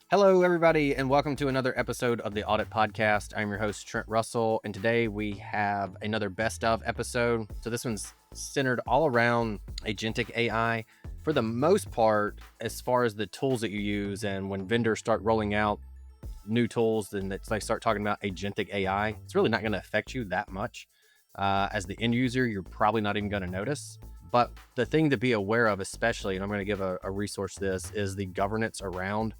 Hello, everybody, and welcome to another episode of the Audit Podcast. I'm your host, Trent Russell, and today we have another best of episode. So this one's centered all around Agentic AI. For the most part, as far as the tools that you use, and when vendors start rolling out new tools and they start talking about Agentic AI, it's really not going to affect you that much. As the end user, you're probably not even going to notice. But the thing to be aware of, especially, and I'm going to give a resource to this, is the governance around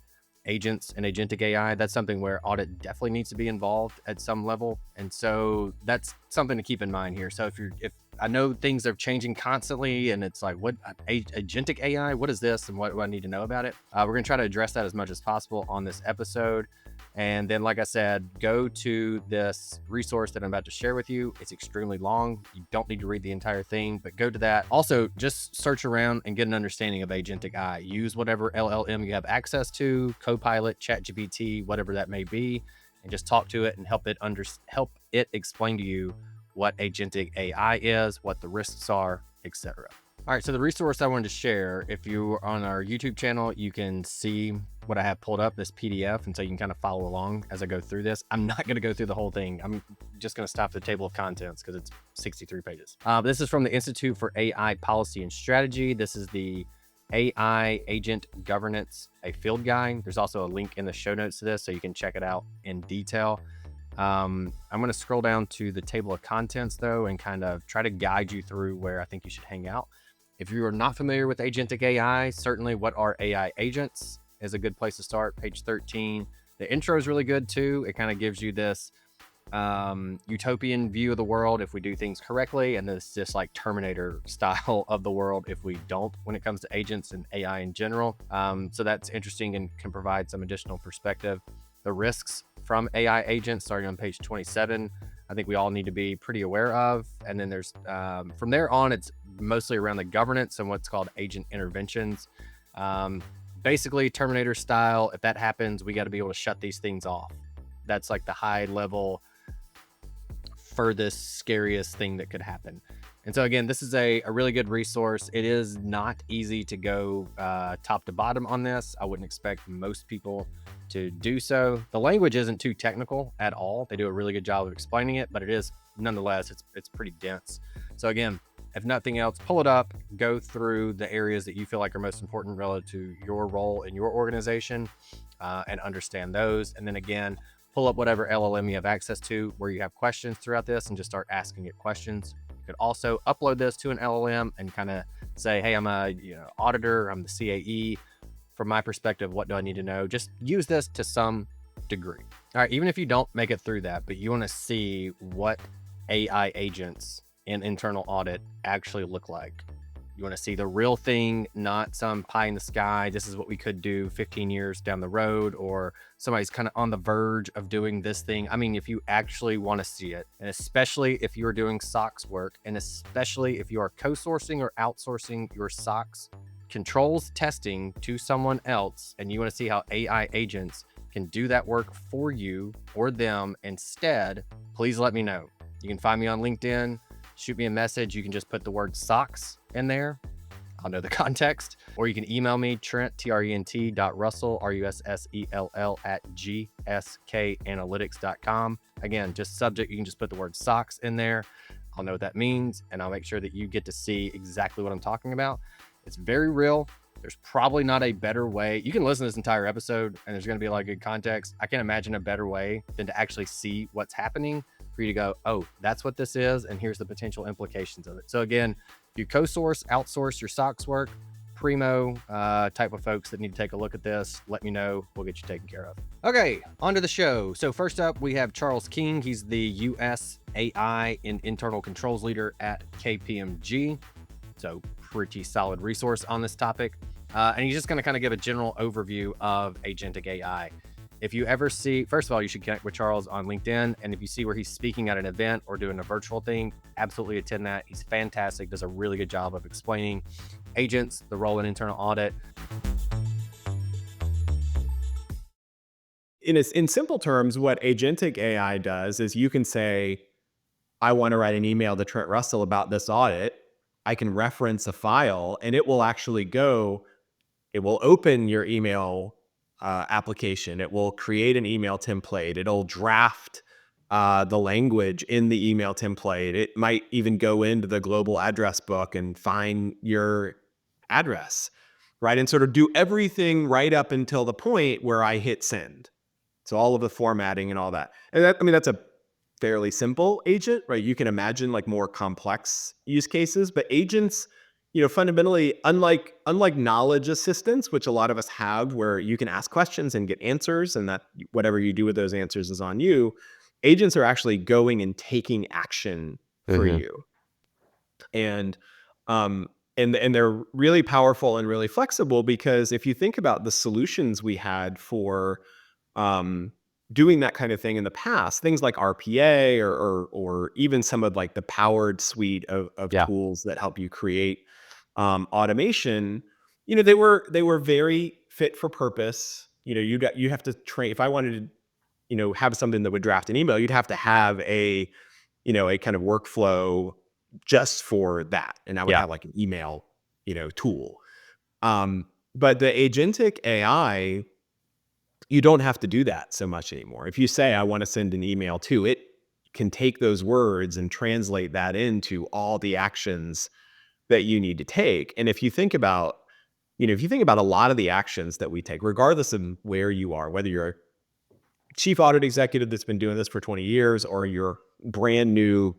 agents and agentic AI. That's something where audit definitely needs to be involved at some level. And so that's something to keep in mind here. So if I know things are changing constantly and it's like, what agentic AI, what is this? And what do I need to know about it? We're going to try to address that as much as possible on this episode. And then, like I said, go to this resource that I'm about to share with you. It's extremely long. You don't need to read the entire thing, but go to that. Also, just search around and get an understanding of Agentic AI. Use whatever LLM you have access to, Copilot, ChatGPT, whatever that may be, and just talk to it and help it explain to you what Agentic AI is, what the risks are, etc. All right, so the resource I wanted to share, if you're on our YouTube channel, you can see what I have pulled up, this PDF, and so you can kind of follow along as I go through this. I'm not going to go through the whole thing. I'm just going to stop at the table of contents because it's 63 pages. This is from the Institute for AI Policy and Strategy. This is the AI Agent Governance, a field guide. There's also a link in the show notes to this, so you can check it out in detail. I'm going to scroll down to the table of contents, though, and kind of try to guide you through where I think you should hang out. If you are not familiar with Agentic AI, certainly what are AI agents is a good place to start. Page 13. The intro is really good too. It kind of gives you this utopian view of the world if we do things correctly, and this just like Terminator style of the world if we don't when it comes to agents and AI in general. So that's interesting and can provide some additional perspective. The risks from AI agents, starting on page 27, I think we all need to be pretty aware of. And then there's from there on, it's mostly around the governance and what's called agent interventions. Basically, Terminator style, if that happens, we got to be able to shut these things off. That's like the high level, furthest, scariest thing that could happen. And so again, this is a really good resource. It is not easy to go top to bottom on this. I wouldn't expect most people to do so. The language isn't too technical at all. They do a really good job of explaining it, but it is nonetheless, it's pretty dense. So again, if nothing else, pull it up, go through the areas that you feel like are most important relative to your role in your organization and understand those. And then again, pull up whatever LLM you have access to where you have questions throughout this and just start asking it questions. You could also upload this to an LLM and kind of say, hey, I'm a auditor, I'm the CAE. From my perspective, what do I need to know? Just use this to some degree. All right, even if you don't make it through that, but you want to see what AI agents in internal audit actually look like. You want to see the real thing, not some pie in the sky. This is what we could do 15 years down the road, or somebody's kind of on the verge of doing this thing. I mean, if you actually want to see it, and especially if you're doing SOX work, and especially if you are co-sourcing or outsourcing your SOX controls testing to someone else, and you want to see how AI agents can do that work for you or them instead, please let me know. You can find me on LinkedIn. Shoot me a message. You can just put the word SOX in there. I'll know the context. Or you can email me, Trent, Trent.Russell, Russell, @gskanalytics.com. Again, just subject, you can just put the word SOX in there. I'll know what that means, and I'll make sure that you get to see exactly what I'm talking about. It's very real. There's probably not a better way. You can listen to this entire episode, and there's going to be a lot of good context. I can't imagine a better way than to actually see what's happening for you to go, oh, that's what this is, and here's the potential implications of it. So again, if you co-source, outsource your SOX work, primo type of folks that need to take a look at this, let me know. We'll get you taken care of. Okay, on to the show. So first up, we have Charles King. He's the US AI and Internal Controls Leader at KPMG. So pretty solid resource on this topic. And he's just going to kind of give a general overview of Agentic AI. If you ever see, first of all, you should connect with Charles on LinkedIn. And if you see where he's speaking at an event or doing a virtual thing, absolutely attend that. He's fantastic, does a really good job of explaining agents, the role in internal audit. In simple terms, what Agentic AI does is you can say, I want to write an email to Trent Russell about this audit. I can reference a file and it will actually go, it will open your email application. It will create an email template. It'll draft the language in the email template. It might even go into the global address book and find your address, right? And sort of do everything right up until the point where I hit send. So all of the formatting and all that. And that, I mean, that's a fairly simple agent, right? You can imagine like more complex use cases, but agents, fundamentally, unlike knowledge assistants, which a lot of us have, where you can ask questions and get answers, and that whatever you do with those answers is on you. Agents are actually going and taking action for you, and um, and they're really powerful and really flexible, because if you think about the solutions we had for um, doing that kind of thing in the past, things like RPA or even some of like the powered suite of Yeah. tools that help you create automation, they were very fit for purpose. You have to train. If I wanted to, have something that would draft an email, you'd have to have a kind of workflow just for that, and I would Yeah. have like an email, tool. Um, but the agentic AI, you don't have to do that so much anymore. If you say, I want to send an email to it, can take those words and translate that into all the actions that you need to take. And if you think about a lot of the actions that we take, regardless of where you are, whether you're a chief audit executive that's been doing this for 20 years or you're brand new,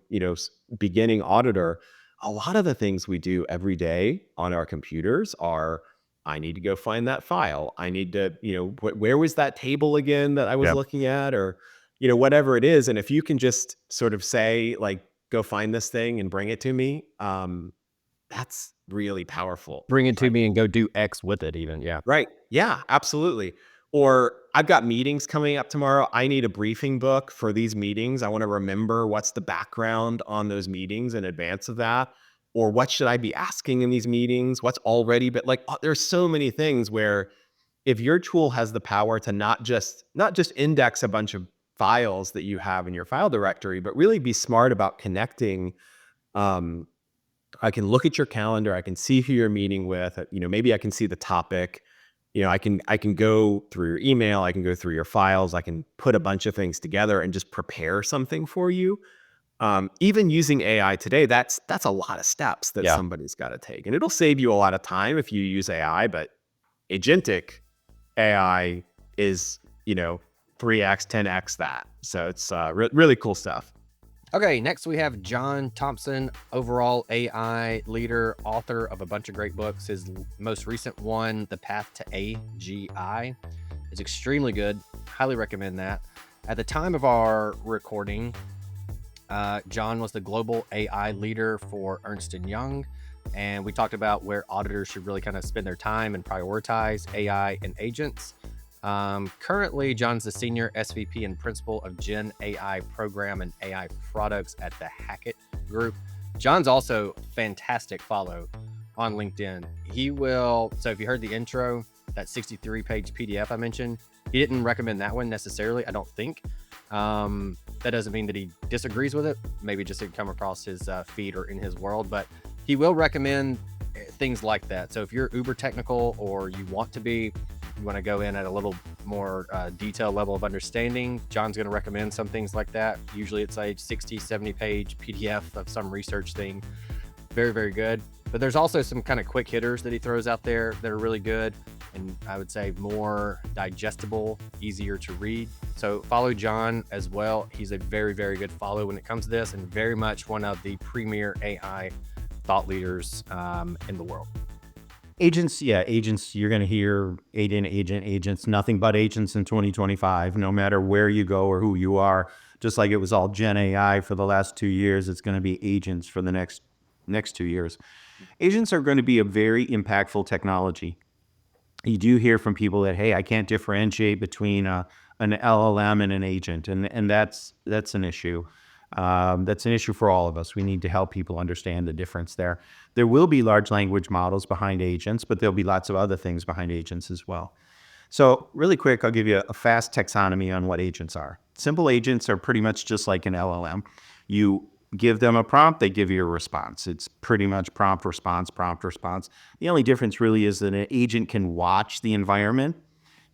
beginning auditor, a lot of the things we do every day on our computers are, I need to go find that file. I need to, where was that table again that I was Yeah. looking at, or, whatever it is. And if you can just sort of say, like, go find this thing and bring it to me, that's really powerful, Bring it to right? me and go do X with it even. Yeah. Right. Yeah, absolutely. Or I've got meetings coming up tomorrow. I need a briefing book for these meetings. I want to remember what's the background on those meetings in advance of that. Or what should I be asking in these meetings? What's already been like, there's so many things where if your tool has the power to not just index a bunch of files that you have in your file directory, but really be smart about connecting. um, I can look at your calendar. I can see who you're meeting with. Maybe I can see the topic. I can go through your email. I can go through your files. I can put a bunch of things together and just prepare something for you. Even using AI today, that's a lot of steps that Yeah. somebody's got to take, and it'll save you a lot of time if you use AI. But agentic AI is 3x, 10x that. So it's really cool stuff. Okay, next we have John Thompson, overall AI leader, author of a bunch of great books. His most recent one, The Path to AGI, is extremely good. Highly recommend that. At the time of our recording, John was the global AI leader for Ernst & Young, and we talked about where auditors should really kind of spend their time and prioritize AI and agents. Currently, John's the senior SVP and principal of Gen AI program and AI products at the Hackett Group. John's also fantastic follow on LinkedIn. So if you heard the intro, that 63-page PDF I mentioned, he didn't recommend that one necessarily, I don't think. That doesn't mean that he disagrees with it. Maybe just didn't come across his feed or in his world, but he will recommend things like that. So if you're uber technical or you want to be, you want to go in at a little more detailed level of understanding, John's going to recommend some things like that. Usually it's a 60, 70-page PDF of some research thing. Very, very good. But there's also some kind of quick hitters that he throws out there that are really good, and I would say more digestible, easier to read. So follow John as well. He's a very, very good follow when it comes to this, and very much one of the premier AI thought leaders in the world. Agents, you're going to hear agents, nothing but agents in 2025, no matter where you go or who you are. Just like it was all Gen AI for the last 2 years, it's going to be agents for the next 2 years. Agents are going to be a very impactful technology. You do hear from people that, hey, I can't differentiate between an LLM and an agent, and that's an issue. That's an issue for all of us. We need to help people understand the difference there. There will be large language models behind agents, but there'll be lots of other things behind agents as well. So really quick, I'll give you a fast taxonomy on what agents are. Simple agents are pretty much just like an LLM. You give them a prompt, they give you a response. It's pretty much prompt, response, prompt, response. The only difference really is that an agent can watch the environment,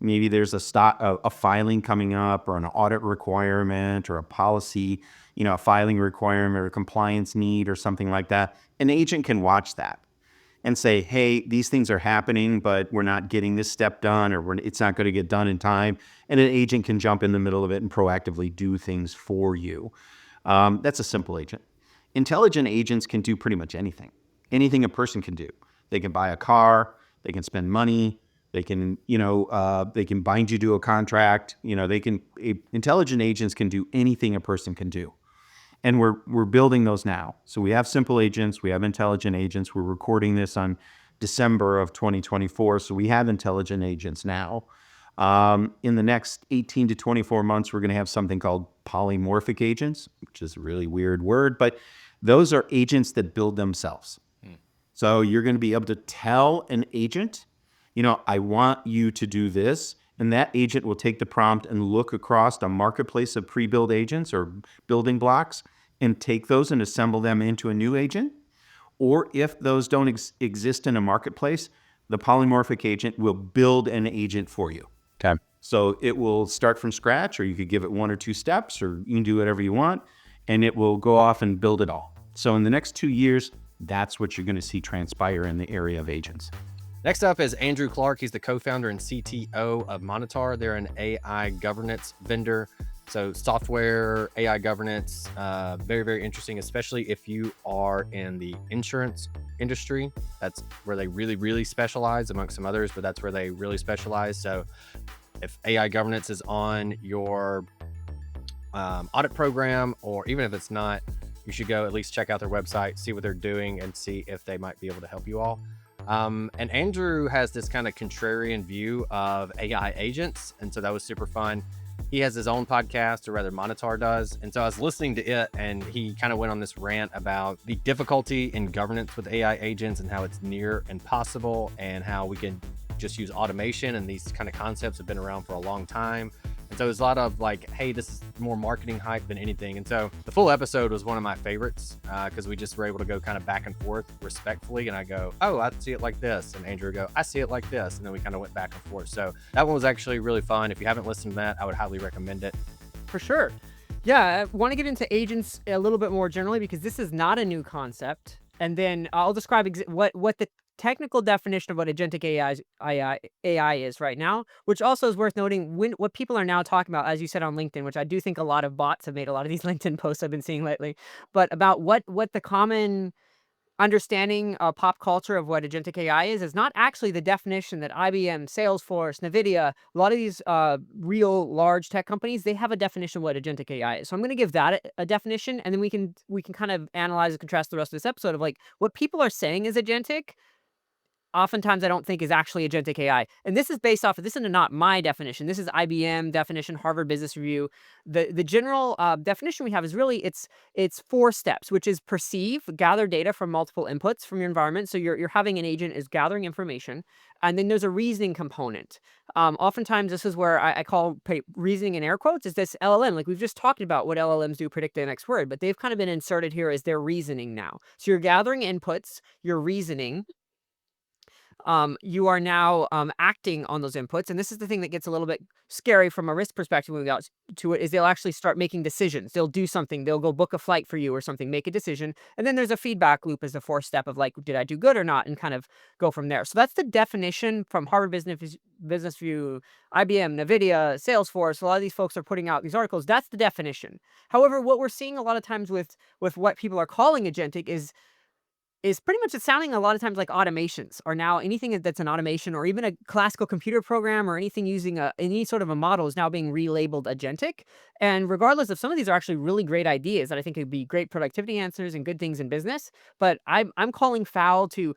maybe there's a filing coming up, or an audit requirement, or a policy, a filing requirement or a compliance need or something like that. An agent can watch that and say, hey, these things are happening, but we're not getting this step done, or it's not going to get done in time. And an agent can jump in the middle of it and proactively do things for you. That's a simple agent. Intelligent agents can do pretty much anything a person can do. They can buy a car, they can spend money, they can, they can bind you to a contract. Intelligent agents can do anything a person can do. And we're building those now. So we have simple agents, we have intelligent agents. We're recording this on December of 2024. So we have intelligent agents now. In the next 18 to 24 months, we're going to have something called polymorphic agents, which is a really weird word, but those are agents that build themselves. So you're going to be able to tell an agent, I want you to do this. And that agent will take the prompt and look across a marketplace of pre-built agents or building blocks and take those and assemble them into a new agent. Or if those don't exist in a marketplace, the polymorphic agent will build an agent for you. Okay. So it will start from scratch, or you could give it 1 or 2 steps, or you can do whatever you want, and it will go off and build it all. So in the next 2 years, that's what you're going to see transpire in the area of agents. Next up is Andrew Clark. He's the co-founder and CTO of Monitor. They're an AI governance vendor. So software, AI governance, very, very interesting, especially if you are in the insurance industry. That's where they really, really specialize, amongst some others, but that's where they really specialize. So if AI governance is on your audit program, or even if it's not, you should go at least check out their website, see what they're doing, and see if they might be able to help you all. And Andrew has this kind of contrarian view of AI agents. And so that was super fun. He has his own podcast, or rather Monitor does. And so I was listening to it, and he kind of went on this rant about the difficulty in governance with AI agents and how it's near impossible, and how we can just use automation. And these kind of concepts have been around for a long time. And so there's a lot of like, hey, this is more marketing hype than anything. And so the full episode was one of my favorites because we just were able to go kind of back and forth respectfully. And I go, oh, I see it like this. And Andrew would go, I see it like this. And then we kind of went back and forth. So that one was actually really fun. If you haven't listened to that, I would highly recommend it. For sure. Yeah, I want to get into agents a little bit more generally, because this is not a new concept. And then I'll describe what the technical definition of what agentic AI is right now, which also is worth noting what people are now talking about, as you said, on LinkedIn, which I do think a lot of bots have made a lot of these LinkedIn posts I've been seeing lately, but about what the common understanding pop culture of what agentic AI is not actually the definition that IBM, Salesforce, NVIDIA, a lot of these real large tech companies, they have a definition of what agentic AI is. So I'm going to give that a definition, and then we can kind of analyze and contrast the rest of this episode of like what people are saying is agentic. Oftentimes I don't think is actually agentic AI. And this is based off of, this is not my definition. This is IBM definition, Harvard Business Review. The general definition we have is really, it's 4 steps, which is perceive, gather data from multiple inputs from your environment. So you're having an agent is gathering information. And then there's a reasoning component. Oftentimes this is where I call reasoning in air quotes, is this LLM. Like we've just talked about what LLMs do, predict the next word, but they've kind of been inserted here as their reasoning now. So you're gathering inputs, you're reasoning. You are now acting on those inputs. And this is the thing that gets a little bit scary from a risk perspective when we got to it, is they'll actually start making decisions. They'll do something. They'll go book a flight for you or something, make a decision. And then there's a feedback loop as the 4th step of like, did I do good or not? And kind of go from there. So that's the definition from Harvard Business Review, IBM, NVIDIA, Salesforce. A lot of these folks are putting out these articles. That's the definition. However, what we're seeing a lot of times with what people are calling agentic is pretty much it's sounding a lot of times like automations are now anything that's an automation, or even a classical computer program, or anything using any sort of a model is now being relabeled agentic. And regardless of, some of these are actually really great ideas that I think would be great productivity answers and good things in business. But I'm calling foul to,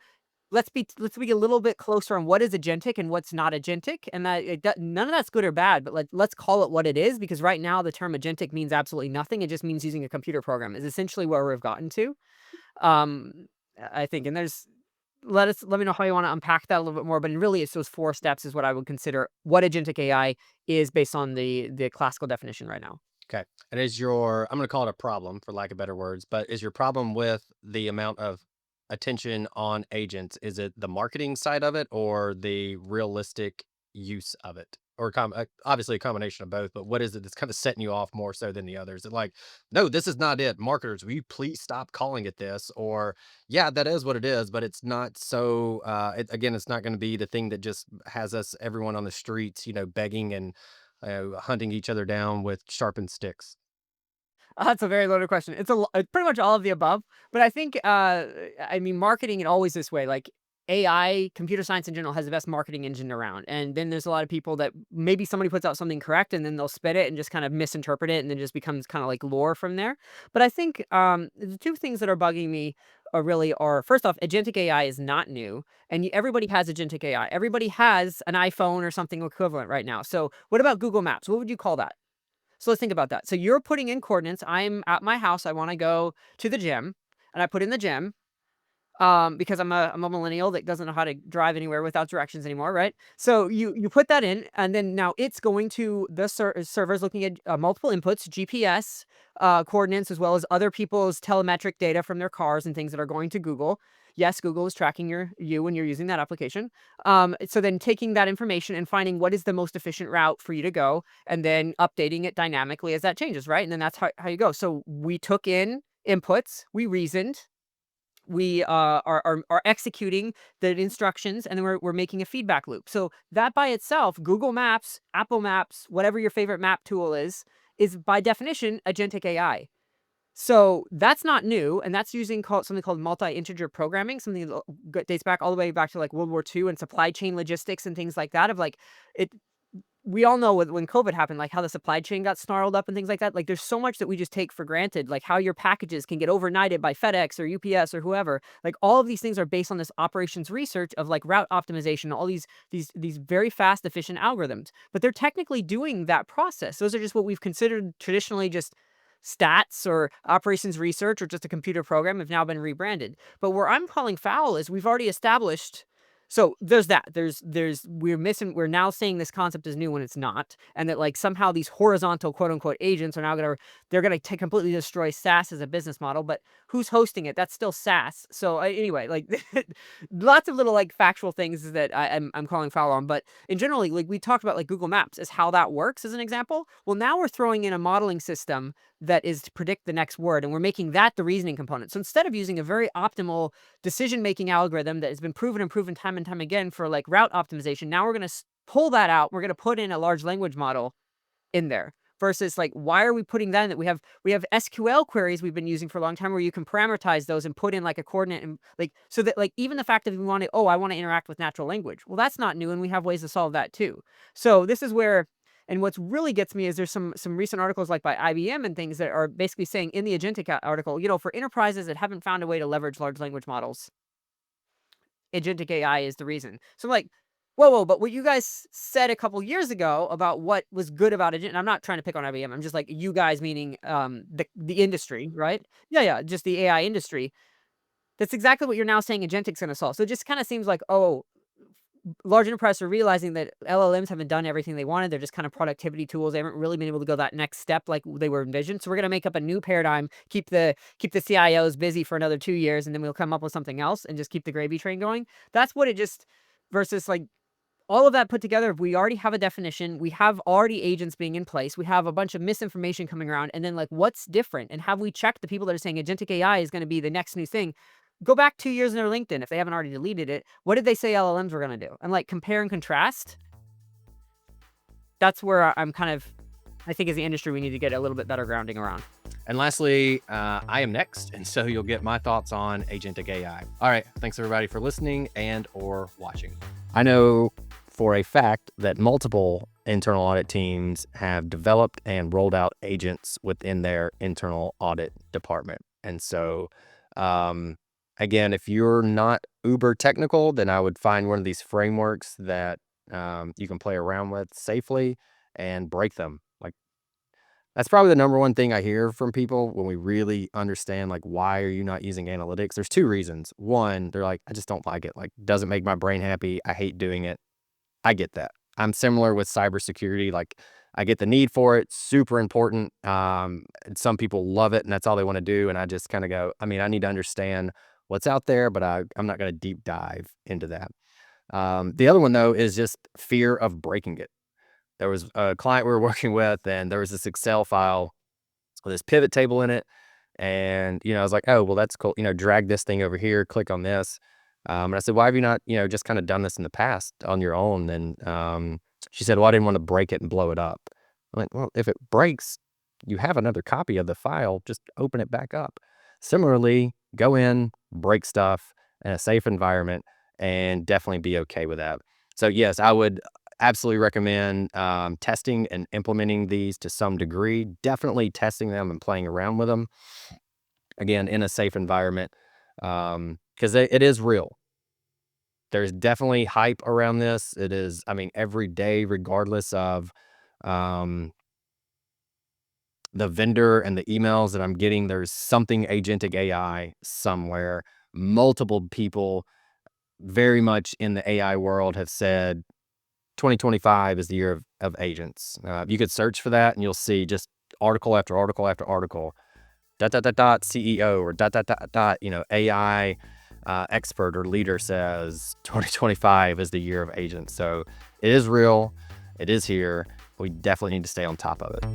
let's be a little bit closer on what is agentic and what's not agentic. And none of that's good or bad, but let's call it what it is, because right now the term agentic means absolutely nothing. It just means using a computer program is essentially where we've gotten to. I think, and let me know how you want to unpack that a little bit more, but really it's those 4 steps is what I would consider what agentic AI is based on the classical definition right now. Okay. And I'm going to call it a problem for lack of better words, but is your problem with the amount of attention on agents? Is it the marketing side of it or the realistic use of it? or obviously a combination of both, but what is it that's kind of setting you off more so than the others? And like, no, this is not it. Marketers, will you please stop calling it this? Or yeah, that is what it is, but it's not so, again, it's not going to be the thing that just has us, everyone on the streets, begging and hunting each other down with sharpened sticks. That's a very loaded question. It's pretty much all of the above, but I think, I mean, marketing and always this way. Like AI, computer science in general, has the best marketing engine around. And then there's a lot of people that maybe somebody puts out something correct, and then they'll spit it and just kind of misinterpret it, and then just becomes kind of like lore from there. But I think the two things that are bugging me are first off, agentic AI is not new, and everybody has agentic AI. Everybody has an iPhone or something equivalent right now. So what about Google Maps? What would you call that? So let's think about that. So you're putting in coordinates. I'm at my house. I want to go to the gym, and I put in the gym because I'm a millennial that doesn't know how to drive anywhere without directions anymore, right? So you put that in, and then now it's going to the servers looking at multiple inputs, GPS coordinates, as well as other people's telemetric data from their cars and things that are going to Google. Yes, Google is tracking you when you're using that application. So then taking that information and finding what is the most efficient route for you to go, and then updating it dynamically as that changes, right? And then that's how you go. So we took in inputs, we reasoned, we are executing the instructions, and then we're making a feedback loop. So that by itself, Google Maps, Apple Maps, whatever your favorite map tool is by definition agentic AI. So that's not new, and that's using something called multi-integer programming, something that dates back all the way back to like World War II and supply chain logistics and things like that. Of like it, we all know when COVID happened, like how the supply chain got snarled up and things like that. Like there's so much that we just take for granted, like how your packages can get overnighted by FedEx or UPS or whoever. Like all of these things are based on this operations research of like route optimization, all these very fast, efficient algorithms. But they're technically doing that process. Those are just what we've considered traditionally just stats or operations research or just a computer program have now been rebranded. But where I'm calling foul is we've already established. So there's that. We're now saying this concept is new when it's not. And that like somehow these horizontal quote unquote agents are now they're gonna completely destroy SaaS as a business model. But who's hosting it? That's still SaaS. So anyway, like lots of little like factual things that I'm calling foul on. But in generally, like we talked about like Google Maps is how that works as an example. Well, now we're throwing in a modeling system that is to predict the next word, and we're making that the reasoning component. So instead of using a very optimal decision-making algorithm that has been proven and proven time and time again for like route optimization, now we're going to pull that out. We're going to put in a large language model in there versus like, why are we putting that in? That we have SQL queries we've been using for a long time where you can parameterize those and put in like a coordinate and like, so that like even the fact that we want to, I want to interact with natural language. Well, that's not new. And we have ways to solve that too. So this is where, and what's really gets me is there's some recent articles like by IBM and things that are basically saying in the Agentic article, for enterprises that haven't found a way to leverage large language models, Agentic AI is the reason. So I'm like, whoa, but what you guys said a couple years ago about what was good about it, and I'm not trying to pick on IBM, I'm just like, you guys meaning the industry, right? Yeah, just the AI industry. That's exactly what you're now saying Agentic's going to solve. So it just kind of seems like, large enterprises are realizing that LLMs haven't done everything they wanted. They're just kind of productivity tools. They haven't really been able to go that next step like they were envisioned. So we're going to make up a new paradigm, keep the CIOs busy for another 2 years, and then we'll come up with something else and just keep the gravy train going. That's what it just versus like all of that put together. We already have a definition. We have already agents being in place. We have a bunch of misinformation coming around. And then like, what's different? And have we checked the people that are saying agentic AI is going to be the next new thing? Go back 2 years in their LinkedIn if they haven't already deleted it. What did they say LLMs were going to do? And like compare and contrast. That's where I'm kind of, I think as the industry, we need to get a little bit better grounding around. And lastly, I am next, and so you'll get my thoughts on agentic AI. All right, thanks everybody for listening and or watching. I know for a fact that multiple internal audit teams have developed and rolled out agents within their internal audit department. And so, again, if you're not uber technical, then I would find one of these frameworks that you can play around with safely and break them. Like that's probably the number one thing I hear from people when we really understand, like, why are you not using analytics? There's two reasons. One, they're like, I just don't like it. Like, doesn't make my brain happy. I hate doing it. I get that. I'm similar with cybersecurity. Like, I get the need for it. Super important. Some people love it and that's all they want to do. And I just kind of go, I mean, I need to understand what's out there, but I'm not going to deep dive into that. The other one though is just fear of breaking it. there was a client we were working with, and there was this Excel file with this pivot table in it. And, I was like, oh, well, that's cool. Drag this thing over here, click on this. And I said, why have you not, just kind of done this in the past on your own? And she said, well, I didn't want to break it and blow it up. I'm like, well, if it breaks, you have another copy of the file, just open it back up. Similarly, go in, break stuff in a safe environment, and definitely be okay with that. So yes, I would absolutely recommend testing and implementing these to some degree. Definitely testing them and playing around with them, again, in a safe environment, because it is real. There's definitely hype around this. It is, every day, regardless of the vendor and the emails that I'm getting, there's something agentic AI somewhere. Multiple people very much in the AI world have said 2025 is the year of agents. You could search for that and you'll see just article after article after article, ... CEO or ... AI expert or leader says 2025 is the year of agents. So it is real. It is here. We definitely need to stay on top of it.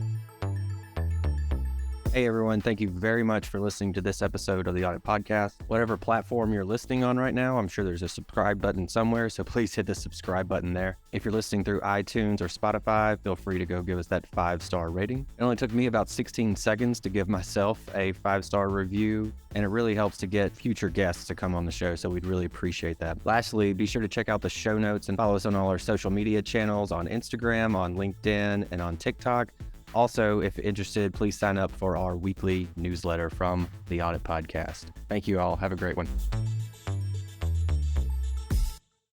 Hey everyone, thank you very much for listening to this episode of the Audit Podcast. Whatever platform you're listening on right now, I'm sure there's a subscribe button somewhere, so please hit the subscribe button there. If you're listening through iTunes or Spotify, feel free to go give us that 5-star rating. It only took me about 16 seconds to give myself a 5-star review, and it really helps to get future guests to come on the show, so we'd really appreciate that. Lastly, be sure to check out the show notes and follow us on all our social media channels on Instagram, on LinkedIn, and on TikTok. Also, if interested, please sign up for our weekly newsletter from the Audit Podcast. Thank you all. Have a great one.